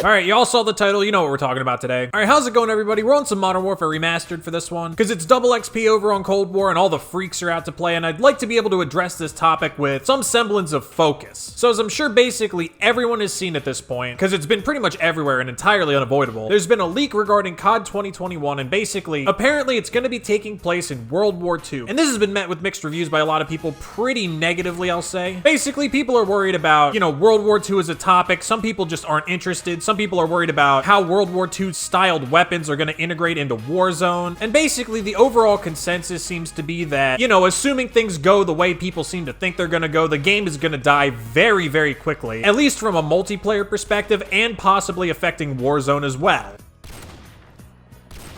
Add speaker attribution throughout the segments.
Speaker 1: All right, y'all saw the title. You know what we're talking about today. All right, how's it going, everybody? We're on some Modern Warfare Remastered for this one because it's double XP over on Cold War and all the freaks are out to play, and I'd like to be able to address this topic with some semblance of focus. So as I'm sure basically everyone has seen at this point, because it's been pretty much everywhere and entirely unavoidable, there's been a leak regarding CoD 2021, and basically, apparently it's going to be taking place in World War II. And this has been met with mixed reviews by a lot of people, pretty negatively, I'll say. Basically, people are worried about, World War II as a topic. Some people just aren't interested. Some people are worried about how World War II styled weapons are going to integrate into Warzone. And basically, the overall consensus seems to be that, assuming things go the way people seem to think they're going to go, the game is going to die very, very quickly, at least from a multiplayer perspective, and possibly affecting Warzone as well.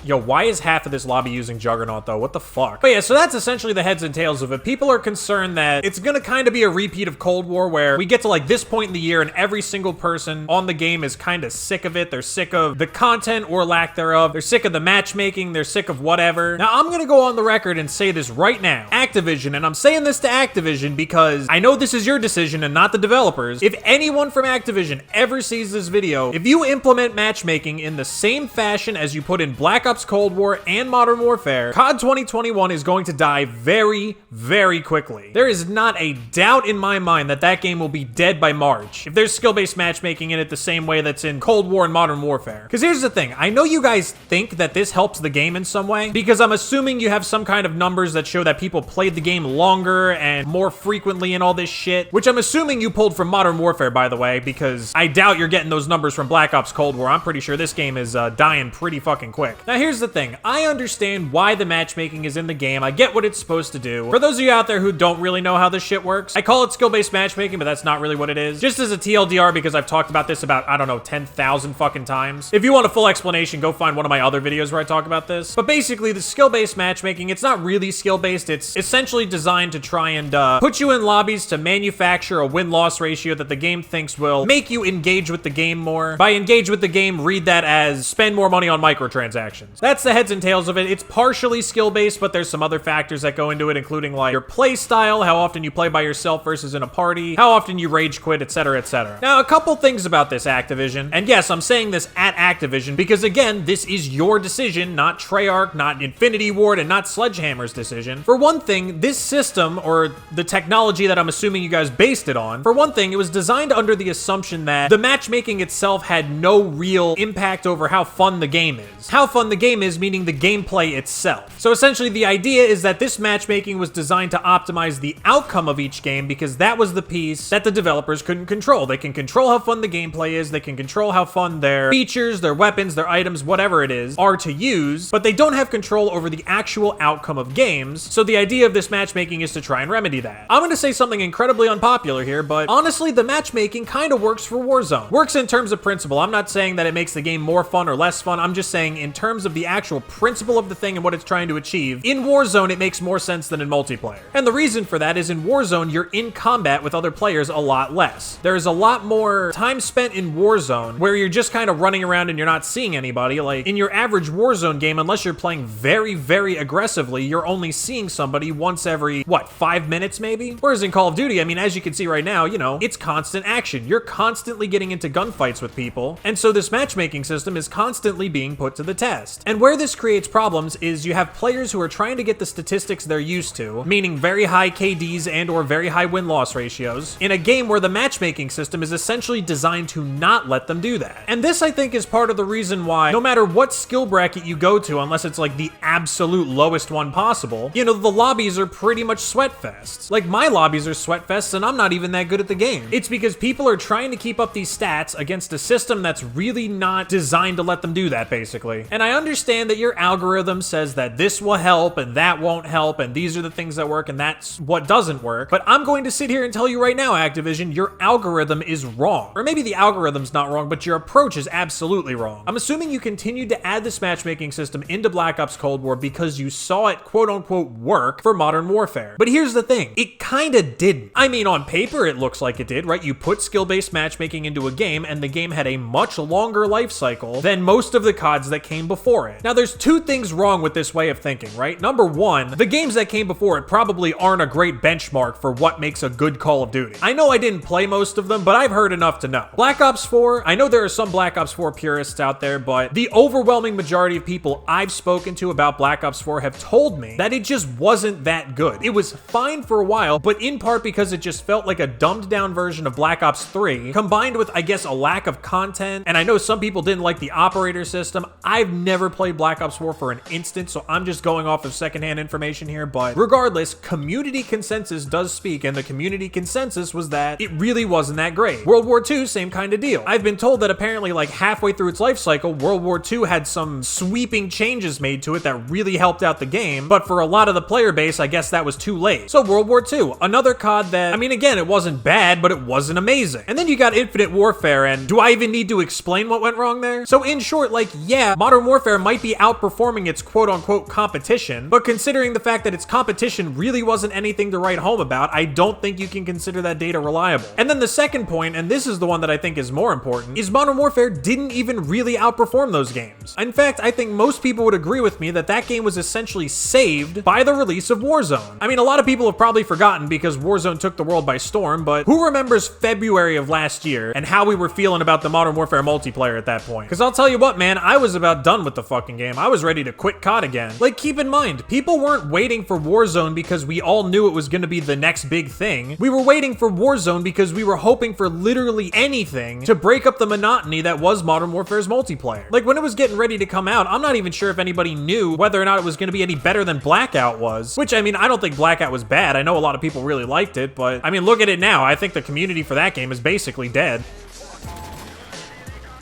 Speaker 1: Yo, why is half of this lobby using Juggernaut, though? What the fuck? But yeah, so that's essentially the heads and tails of it. People are concerned that it's gonna kind of be a repeat of Cold War, where we get to, like, this point in the year and every single person on the game is kind of sick of it. They're sick of the content or lack thereof. They're sick of the matchmaking. They're sick of whatever. Now, I'm gonna go on the record and say this right now. Activision, and I'm saying this to Activision because I know this is your decision and not the developers. If anyone from Activision ever sees this video, if you implement matchmaking in the same fashion as you put in Black Ops Cold War and Modern Warfare, CoD 2021 is going to die very, very quickly. There is not a doubt in my mind that that game will be dead by March if there's skill-based matchmaking in it the same way that's in Cold War and Modern Warfare. Because here's the thing, I know you guys think that this helps the game in some way, because I'm assuming you have some kind of numbers that show that people played the game longer and more frequently and all this shit, which I'm assuming you pulled from Modern Warfare, by the way, because I doubt you're getting those numbers from Black Ops Cold War. I'm pretty sure this game is dying pretty fucking quick. Now, here's the thing. I understand why the matchmaking is in the game. I get what it's supposed to do. For those of you out there who don't really know how this shit works, I call it skill-based matchmaking, but that's not really what it is. Just as a TLDR, because I've talked about this about, I don't know, 10,000 fucking times. If you want a full explanation, go find one of my other videos where I talk about this. But basically, the skill-based matchmaking, it's not really skill-based. It's essentially designed to try and put you in lobbies to manufacture a win-loss ratio that the game thinks will make you engage with the game more. By engage with the game, read that as spend more money on microtransactions. That's the heads and tails of it. It's partially skill-based, but there's some other factors that go into it, including like your play style, how often you play by yourself versus in a party, how often you rage quit, etc., etc. Now, a couple things about this, Activision, and yes, I'm saying this at Activision because, again, this is your decision, not Treyarch, not Infinity Ward, and not Sledgehammer's decision. For one thing, this system, or the technology that I'm assuming you guys based it on, for one thing, it was designed under the assumption that the matchmaking itself had no real impact over how fun the game is. How fun the game is, meaning the gameplay itself. So essentially the idea is that this matchmaking was designed to optimize the outcome of each game because that was the piece that the developers couldn't control. They can control how fun the gameplay is, they can control how fun their features, their weapons, their items, whatever it is, are to use, but they don't have control over the actual outcome of games. So the idea of this matchmaking is to try and remedy that. I'm gonna say something incredibly unpopular here, but honestly, the matchmaking kind of works for Warzone. Works in terms of principle. I'm not saying that it makes the game more fun or less fun. I'm just saying in terms of the actual principle of the thing and what it's trying to achieve, in Warzone, it makes more sense than in multiplayer. And the reason for that is in Warzone, you're in combat with other players a lot less. There is a lot more time spent in Warzone where you're just kind of running around and you're not seeing anybody. Like in your average Warzone game, unless you're playing very, very aggressively, you're only seeing somebody once every, 5 minutes maybe? Whereas in Call of Duty, I mean, as you can see right now, it's constant action. You're constantly getting into gunfights with people. And so this matchmaking system is constantly being put to the test. And where this creates problems is you have players who are trying to get the statistics they're used to, meaning very high KDs and or very high win-loss ratios, in a game where the matchmaking system is essentially designed to not let them do that. And this, I think, is part of the reason why no matter what skill bracket you go to, unless it's like the absolute lowest one possible, the lobbies are pretty much sweatfests. Like my lobbies are sweatfests and I'm not even that good at the game. It's because people are trying to keep up these stats against a system that's really not designed to let them do that, basically. And I understand that your algorithm says that this will help and that won't help and these are the things that work and that's what doesn't work, but I'm going to sit here and tell you right now, Activision, your algorithm is wrong. Or maybe the algorithm's not wrong, but your approach is absolutely wrong. I'm assuming you continued to add this matchmaking system into Black Ops Cold War because you saw it quote-unquote work for Modern Warfare. But here's the thing, it kinda didn't. I mean, on paper it looks like it did, right? You put skill-based matchmaking into a game and the game had a much longer life cycle than most of the CODs that came before before it. Now, there's two things wrong with this way of thinking, right? Number one, the games that came before it probably aren't a great benchmark for what makes a good Call of Duty. I know I didn't play most of them, but I've heard enough to know. Black Ops 4, I know there are some Black Ops 4 purists out there, but the overwhelming majority of people I've spoken to about Black Ops 4 have told me that it just wasn't that good. It was fine for a while, but in part because it just felt like a dumbed down version of Black Ops 3, combined with, I guess, a lack of content. And I know some people didn't like the operator system. I've never played Black Ops 4 for an instant, so I'm just going off of secondhand information here, but regardless, community consensus does speak, and the community consensus was that it really wasn't that great. World War II, same kind of deal. I've been told that apparently like halfway through its life cycle, World War II had some sweeping changes made to it that really helped out the game, but for a lot of the player base, I guess that was too late. So World War II, another COD that, I mean, again, it wasn't bad, but it wasn't amazing. And then you got Infinite Warfare, and do I even need to explain what went wrong there? So in short, like, yeah, Modern Warfare might be outperforming its quote-unquote competition, but considering the fact that its competition really wasn't anything to write home about, I don't think you can consider that data reliable. And then the second point, and this is the one that I think is more important, is Modern Warfare didn't even really outperform those games. In fact, I think most people would agree with me that that game was essentially saved by the release of Warzone. I mean, a lot of people have probably forgotten because Warzone took the world by storm, but who remembers February of last year and how we were feeling about the Modern Warfare multiplayer at that point? Because I'll tell you what, man, I was about done with the fucking game. I was ready to quit COD again. Like, keep in mind, people weren't waiting for Warzone because we all knew it was going to be the next big thing. We were waiting for Warzone because we were hoping for literally anything to break up the monotony that was Modern Warfare's multiplayer. Like, when it was getting ready to come out, I'm not even sure if anybody knew whether or not it was going to be any better than Blackout was, which, I mean, I don't think Blackout was bad. I know a lot of people really liked it, but I mean, look at it now. I think the community for that game is basically dead.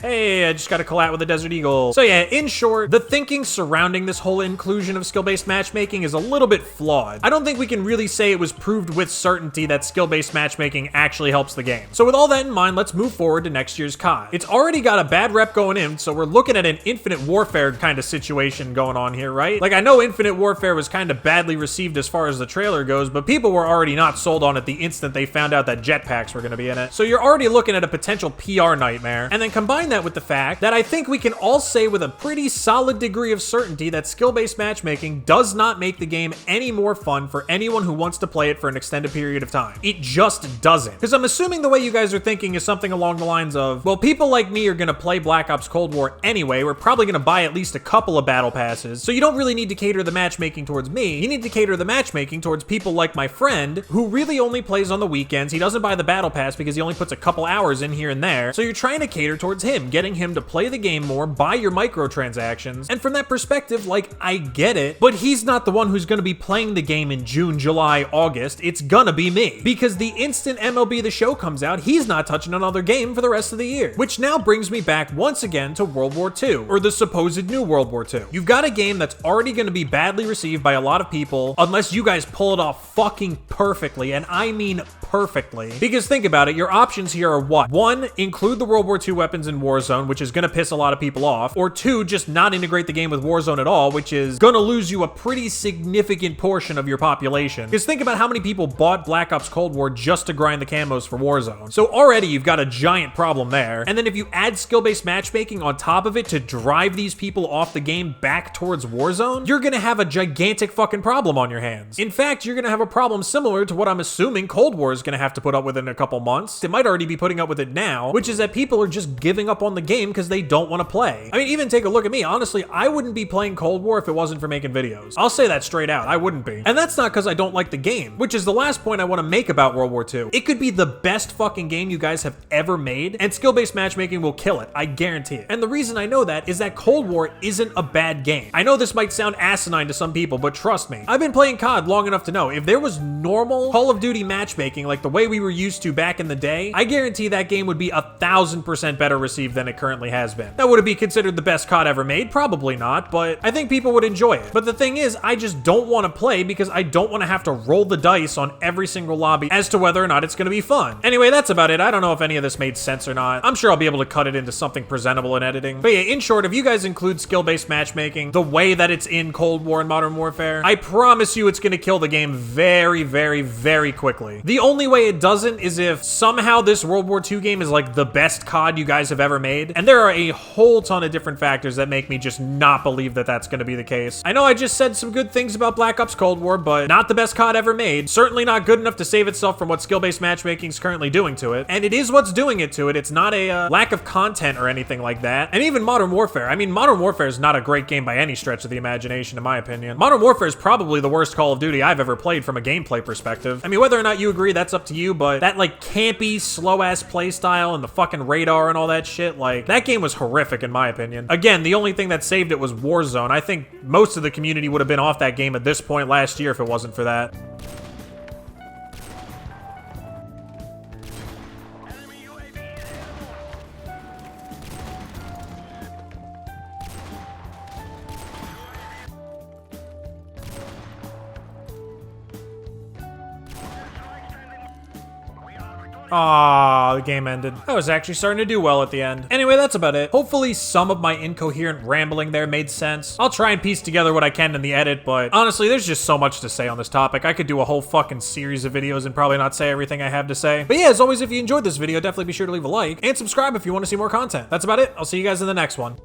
Speaker 1: Hey, I just got a collat with a Desert Eagle. So yeah, in short, the thinking surrounding this whole inclusion of skill-based matchmaking is a little bit flawed. I don't think we can really say it was proved with certainty that skill-based matchmaking actually helps the game. So with all that in mind, let's move forward to next year's CoD. It's already got a bad rep going in, so we're looking at an Infinite Warfare kind of situation going on here, right? Like, I know Infinite Warfare was kind of badly received as far as the trailer goes, but people were already not sold on it the instant they found out that jetpacks were going to be in it. So you're already looking at a potential PR nightmare, and then combine that with the fact that I think we can all say with a pretty solid degree of certainty that skill-based matchmaking does not make the game any more fun for anyone who wants to play it for an extended period of time. It just doesn't. Because I'm assuming the way you guys are thinking is something along the lines of, well, people like me are going to play Black Ops Cold War anyway. We're probably going to buy at least a couple of battle passes, so you don't really need to cater the matchmaking towards me. You need to cater the matchmaking towards people like my friend who really only plays on the weekends. He doesn't buy the battle pass because he only puts a couple hours in here and there. So you're trying to cater towards him, getting him to play the game more, buy your microtransactions, and from that perspective, like, I get it, but he's not the one who's going to be playing the game in June, July, August. It's gonna be me, because the instant MLB The Show comes out, he's not touching another game for the rest of the year. Which now brings me back once again to World War II, or the supposed new World War II. You've got a game that's already going to be badly received by a lot of people, unless you guys pull it off fucking perfectly, and I mean perfectly. Because think about it, your options here are what? One, include the World War II weapons in Warzone, which is going to piss a lot of people off, or two, just not integrate the game with Warzone at all, which is gonna lose you a pretty significant portion of your population. Because think about how many people bought Black Ops Cold War just to grind the camos for Warzone. So already you've got a giant problem there. And then if you add skill-based matchmaking on top of it to drive these people off the game back towards Warzone, you're gonna have a gigantic fucking problem on your hands. In fact, you're gonna have a problem similar to what I'm assuming Cold War is gonna have to put up with in a couple months. It might already be putting up with it now, which is that people are just giving up on the game because they don't want to play. I mean, even take a look at me. Honestly, I wouldn't be playing Cold War if it wasn't for making videos. I'll say that straight out. I wouldn't be. And that's not because I don't like the game, which is the last point I want to make about World War II. It could be the best fucking game you guys have ever made, and skill-based matchmaking will kill it. I guarantee it. And the reason I know that is that Cold War isn't a bad game. I know this might sound asinine to some people, but trust me, I've been playing CoD long enough to know if there was normal Call of Duty matchmaking like the way we were used to back in the day, I guarantee that game would be 1,000% better received than it currently has been. Now, would it be considered the best CoD ever made? Probably not, but I think people would enjoy it. But the thing is, I just don't want to play because I don't want to have to roll the dice on every single lobby as to whether or not it's going to be fun. Anyway, that's about it. I don't know if any of this made sense or not. I'm sure I'll be able to cut it into something presentable in editing. But yeah, in short, if you guys include skill-based matchmaking the way that it's in Cold War and Modern Warfare, I promise you it's going to kill the game very, very, very quickly. The only only way it doesn't is if somehow this World War II game is like the best CoD you guys have ever made. And there are a whole ton of different factors that make me just not believe that that's gonna be the case. I know I just said some good things about Black Ops Cold War, but not the best CoD ever made. Certainly not good enough to save itself from what skill-based matchmaking is currently doing to it. And it is what's doing it to it. It's not a lack of content or anything like that. And even Modern Warfare. I mean, Modern Warfare is not a great game by any stretch of the imagination, in my opinion. Modern Warfare is probably the worst Call of Duty I've ever played from a gameplay perspective. I mean, whether or not you agree, that's up to you, but that, like, campy, slow-ass playstyle and the fucking radar and all that shit, like, that game was horrific, in my opinion. Again, the only thing that saved it was Warzone. I think most of the community would have been off that game at this point last year if it wasn't for that. Aww, the game ended. I was actually starting to do well at the end. Anyway, that's about it. Hopefully some of my incoherent rambling there made sense. I'll try and piece together what I can in the edit, but honestly, there's just so much to say on this topic. I could do a whole fucking series of videos and probably not say everything I have to say. But yeah, as always, if you enjoyed this video, definitely be sure to leave a like and subscribe if you want to see more content. That's about it. I'll see you guys in the next one.